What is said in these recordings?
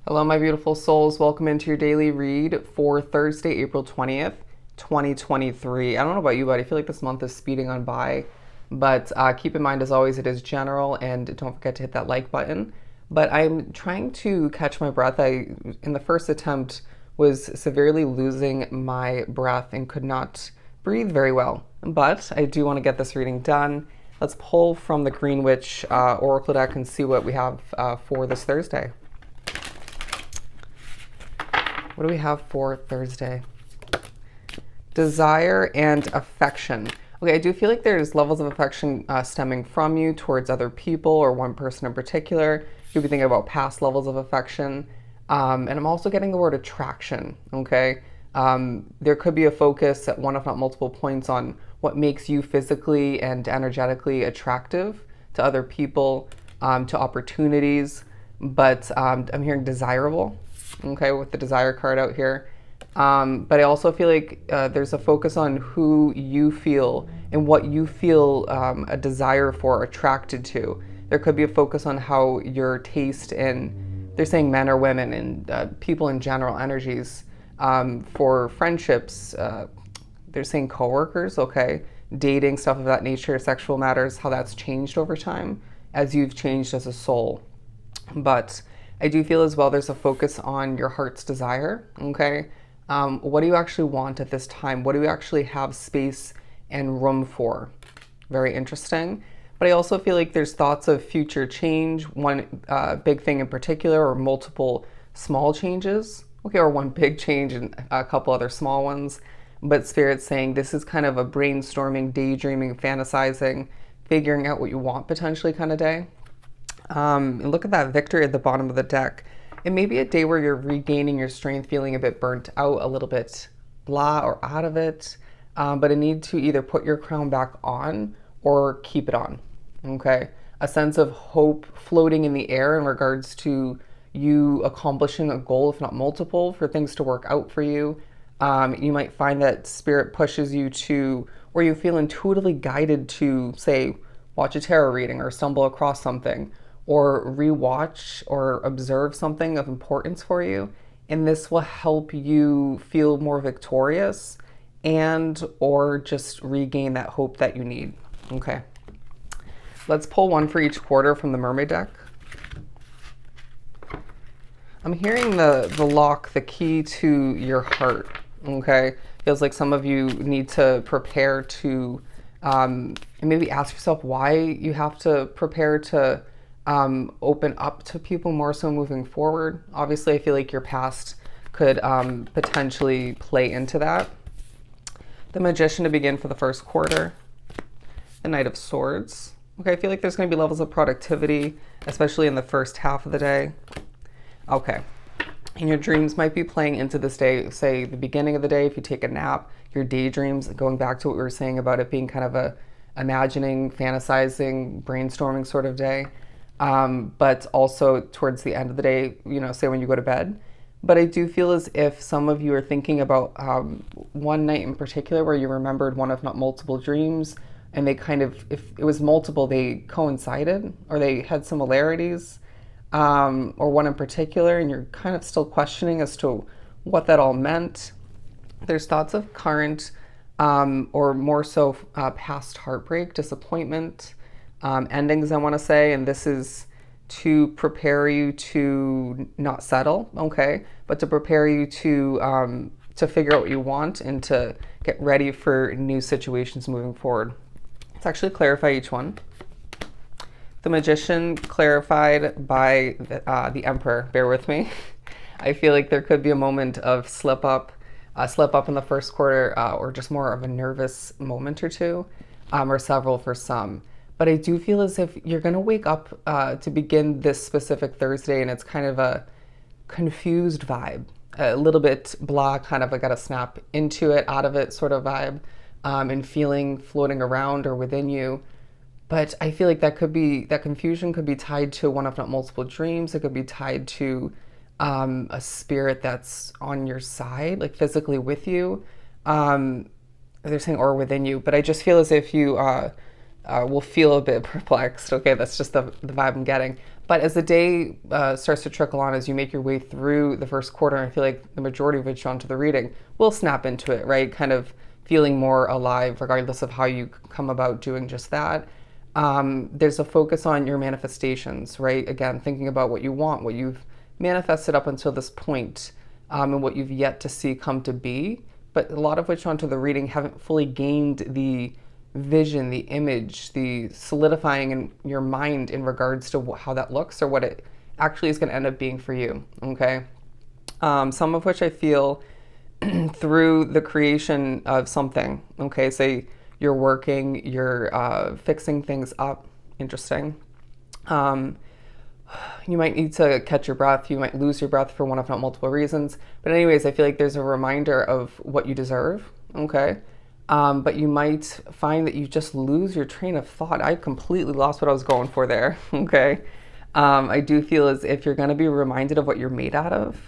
Hello, my beautiful souls. Welcome into your daily read for Thursday, April 20th, 2023. I don't know about you, but I feel like this month is speeding on by. But keep in mind, as always, it is general, and don't forget to hit that like button. But I'm trying to catch my breath. In the first attempt, was severely losing my breath and could not breathe very well. But I do want to get this reading done. Let's pull from the Greenwich Oracle deck and see what we have for this Thursday. What do we have for Thursday? Desire and affection. Okay, I do feel like there's levels of affection stemming from you towards other people or one person in particular. You'll be thinking about past levels of affection. And I'm also getting the word attraction, okay? There could be a focus at one, if not multiple points, on what makes you physically and energetically attractive to other people, to opportunities. But I'm hearing desirable, okay, with the desire card out here. But I also feel like there's a focus on who you feel and what you feel a desire for, attracted to. There could be a focus on how your taste in, they're saying men or women and people in general, energies for friendships. They're saying coworkers, okay, dating, stuff of that nature, sexual matters, how that's changed over time as you've changed as a soul. But I do feel as well there's a focus on your heart's desire, okay? What do you actually want at this time? What do you actually have space and room for? Very interesting. But I also feel like there's thoughts of future change, one big thing in particular, or multiple small changes, okay, or one big change and a couple other small ones. But Spirit's saying this is kind of a brainstorming, daydreaming, fantasizing, figuring out what you want potentially kind of day. And look at that victory at the bottom of the deck. It may be a day where you're regaining your strength, feeling a bit burnt out, a little bit blah or out of it, but a need to either put your crown back on or keep it on, okay? A sense of hope floating in the air in regards to you accomplishing a goal, if not multiple, for things to work out for you. You might find that Spirit pushes you to, or you feel intuitively guided to, say, watch a tarot reading or stumble across something, or rewatch or observe something of importance for you, and this will help you feel more victorious and or just regain that hope that you need. Okay, let's pull one for each quarter from the Mermaid deck. I'm hearing the lock, the key to your heart. Okay, feels like some of you need to prepare to and maybe ask yourself why you have to prepare to open up to people more so moving forward. Obviously, I feel like your past could potentially play into that. The Magician to begin for the first quarter. The Knight of Swords. Okay, I feel like there's going to be levels of productivity, especially in the first half of the day. Okay. And your dreams might be playing into this day, say the beginning of the day, if you take a nap, your daydreams, going back to what we were saying about it being kind of a imagining, fantasizing, brainstorming sort of day. But also towards the end of the day, you know, say when you go to bed. But I do feel as if some of you are thinking about one night in particular where you remembered one, if not multiple dreams, and they kind of, if it was multiple, they coincided or they had similarities, or one in particular, and you're kind of still questioning as to what that all meant. There's thoughts of current or more so past heartbreak, disappointment, endings, I want to say, and this is to prepare you to not settle, okay, but to prepare you to figure out what you want and to get ready for new situations moving forward. Let's actually clarify each one. The Magician clarified by the Emperor. Bear with me. I feel like there could be a moment of slip up in the first quarter, or just more of a nervous moment or two, or several for some. But I do feel as if you're going to wake up to begin this specific Thursday, and it's kind of a confused vibe, a little bit blah, kind of I got to snap into it, out of it sort of vibe, and feeling floating around or within you. But I feel like that confusion could be tied to one, if not multiple dreams. It could be tied to a spirit that's on your side, like physically with you. They're saying or within you, but I just feel as if you will feel a bit perplexed. Okay, that's just the vibe I'm getting. But as the day starts to trickle on, as you make your way through the first quarter, I feel like the majority of it shown to the reading will snap into it, right? Kind of feeling more alive, regardless of how you come about doing just that. There's a focus on your manifestations, right? Again, thinking about what you want, what you've manifested up until this point, and what you've yet to see come to be. But a lot of which onto the reading haven't fully gained the vision, the image, the solidifying in your mind in regards to how that looks or what it actually is going to end up being for you. Okay. Some of which I feel through the creation of something. Okay. Say you're working, you're fixing things up. Interesting. You might need to catch your breath. You might lose your breath for one, if not multiple reasons. But anyways, I feel like there's a reminder of what you deserve. Okay. But you might find that you just lose your train of thought. I completely lost what I was going for there. Okay. I do feel as if you're going to be reminded of what you're made out of.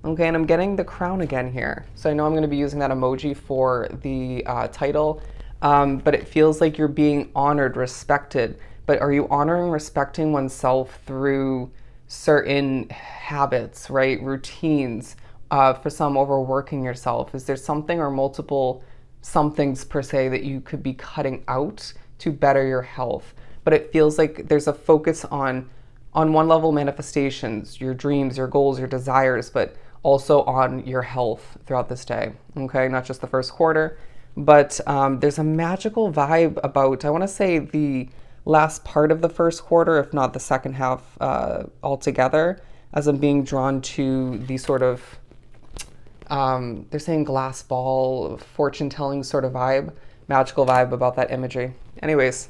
Okay. And I'm getting the crown again here. So I know I'm going to be using that emoji for the title. But it feels like you're being honored, respected. But are you honoring, respecting oneself through certain habits, right? Routines, for some overworking yourself? Is there something or multiple somethings per se that you could be cutting out to better your health? But it feels like there's a focus on one level manifestations, your dreams, your goals, your desires, but also on your health throughout this day. Okay, not just the first quarter, but there's a magical vibe about, I want to say, the last part of the first quarter, if not the second half altogether, as I'm being drawn to the sort of, they're saying glass ball, fortune telling sort of vibe, magical vibe about that imagery. Anyways,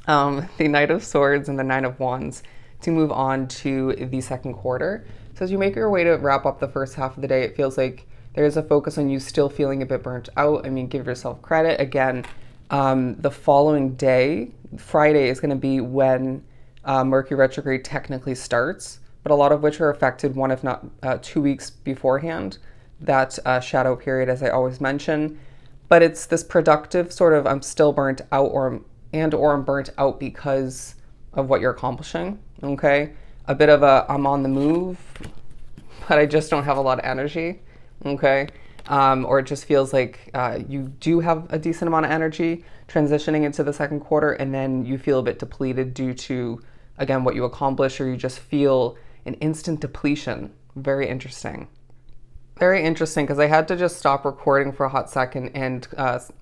the Knight of Swords and the Nine of Wands to move on to the second quarter. So as you make your way to wrap up the first half of the day, it feels like there is a focus on you still feeling a bit burnt out. I mean, give yourself credit. Again, the following day, Friday, is going to be when Mercury retrograde technically starts, but a lot of which are affected 1, if not 2 weeks beforehand, that shadow period, as I always mention. But it's this productive sort of, I'm still burnt out, or I'm burnt out because of what you're accomplishing. Okay. A bit of a, I'm on the move, but I just don't have a lot of energy. Okay. Or it just feels like you do have a decent amount of energy transitioning into the second quarter, and then you feel a bit depleted due to, again, what you accomplish, or you just feel an instant depletion. Very interesting. Very interesting, because I had to just stop recording for a hot second and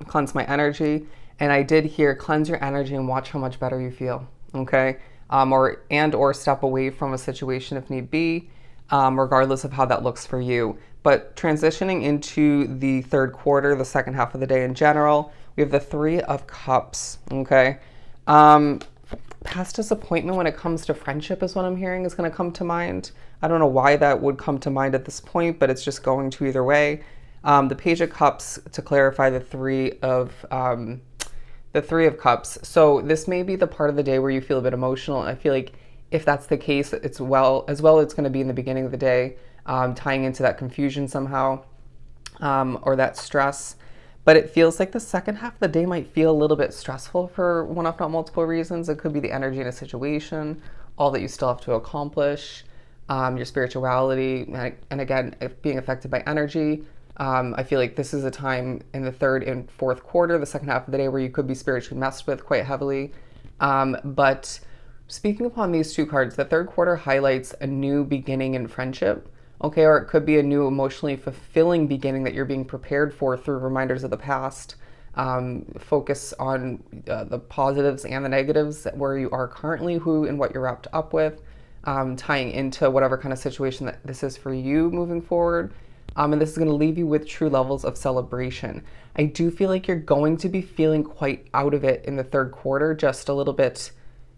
cleanse my energy. And I did hear cleanse your energy and watch how much better you feel. Okay. Or step away from a situation if need be, regardless of how that looks for you. But transitioning into the third quarter, the second half of the day in general, we have the Three of Cups. Okay. Past disappointment when it comes to friendship is what I'm hearing is going to come to mind. I don't know why that would come to mind at this point, but it's just going to either way. The Page of Cups, to clarify, the Three of Cups. So this may be the part of the day where you feel a bit emotional. I feel like if that's the case, it's going to be in the beginning of the day, tying into that confusion somehow, or that stress. But it feels like the second half of the day might feel a little bit stressful for one, if not multiple reasons. It could be the energy in a situation, all that you still have to accomplish, your spirituality, and again, being affected by energy. I feel like this is a time in the third and fourth quarter, the second half of the day, where you could be spiritually messed with quite heavily. But speaking upon these two cards, the third quarter highlights a new beginning in friendship. Okay, or it could be a new emotionally fulfilling beginning that you're being prepared for through reminders of the past. Focus on the positives and the negatives, where you are currently, who and what you're wrapped up with, tying into whatever kind of situation that this is for you moving forward. And this is going to leave you with true levels of celebration. I do feel like you're going to be feeling quite out of it in the third quarter, just a little bit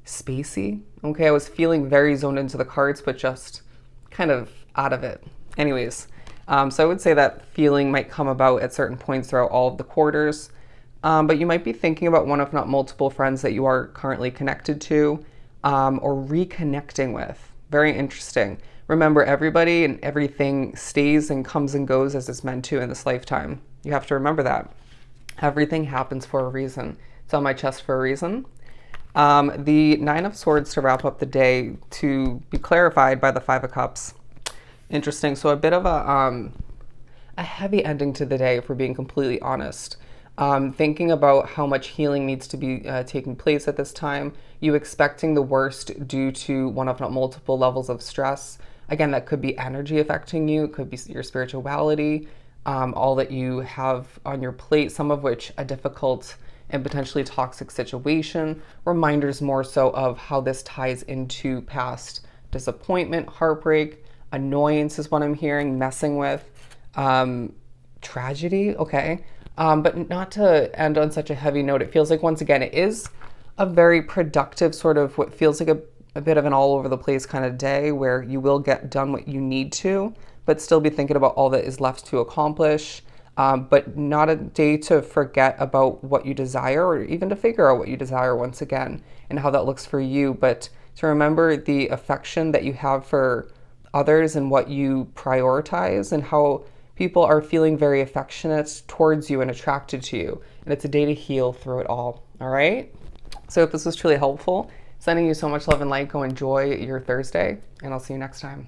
spacey. Okay, I was feeling very zoned into the cards, but just kind of out of it. Anyways, so I would say that feeling might come about at certain points throughout all of the quarters. But you might be thinking about one, if not multiple friends that you are currently connected to, or reconnecting with. Very interesting. Remember, everybody and everything stays and comes and goes as it's meant to in this lifetime. You have to remember that. Everything happens for a reason. It's on my chest for a reason. The Nine of Swords to wrap up the day to be clarified by the Five of Cups. Interesting. So a bit of a heavy ending to the day, if we're being completely honest. Thinking about how much healing needs to be taking place at this time, you expecting the worst due to one of multiple levels of stress. Again, that could be energy affecting you, it could be your spirituality, all that you have on your plate, some of which a difficult and potentially toxic situation. Reminders more so of how this ties into past disappointment, heartbreak, annoyance is what I'm hearing, messing with, tragedy, okay. But not to end on such a heavy note. It feels like, once again, it is a very productive sort of what feels like a bit of an all over the place kind of day where you will get done what you need to, but still be thinking about all that is left to accomplish. But not a day to forget about what you desire, or even to figure out what you desire once again and how that looks for you. But to remember the affection that you have for others and what you prioritize, and how people are feeling very affectionate towards you and attracted to you. And it's a day to heal through it all. All right. So if this was truly helpful, sending you so much love and light. Go enjoy your Thursday, and I'll see you next time.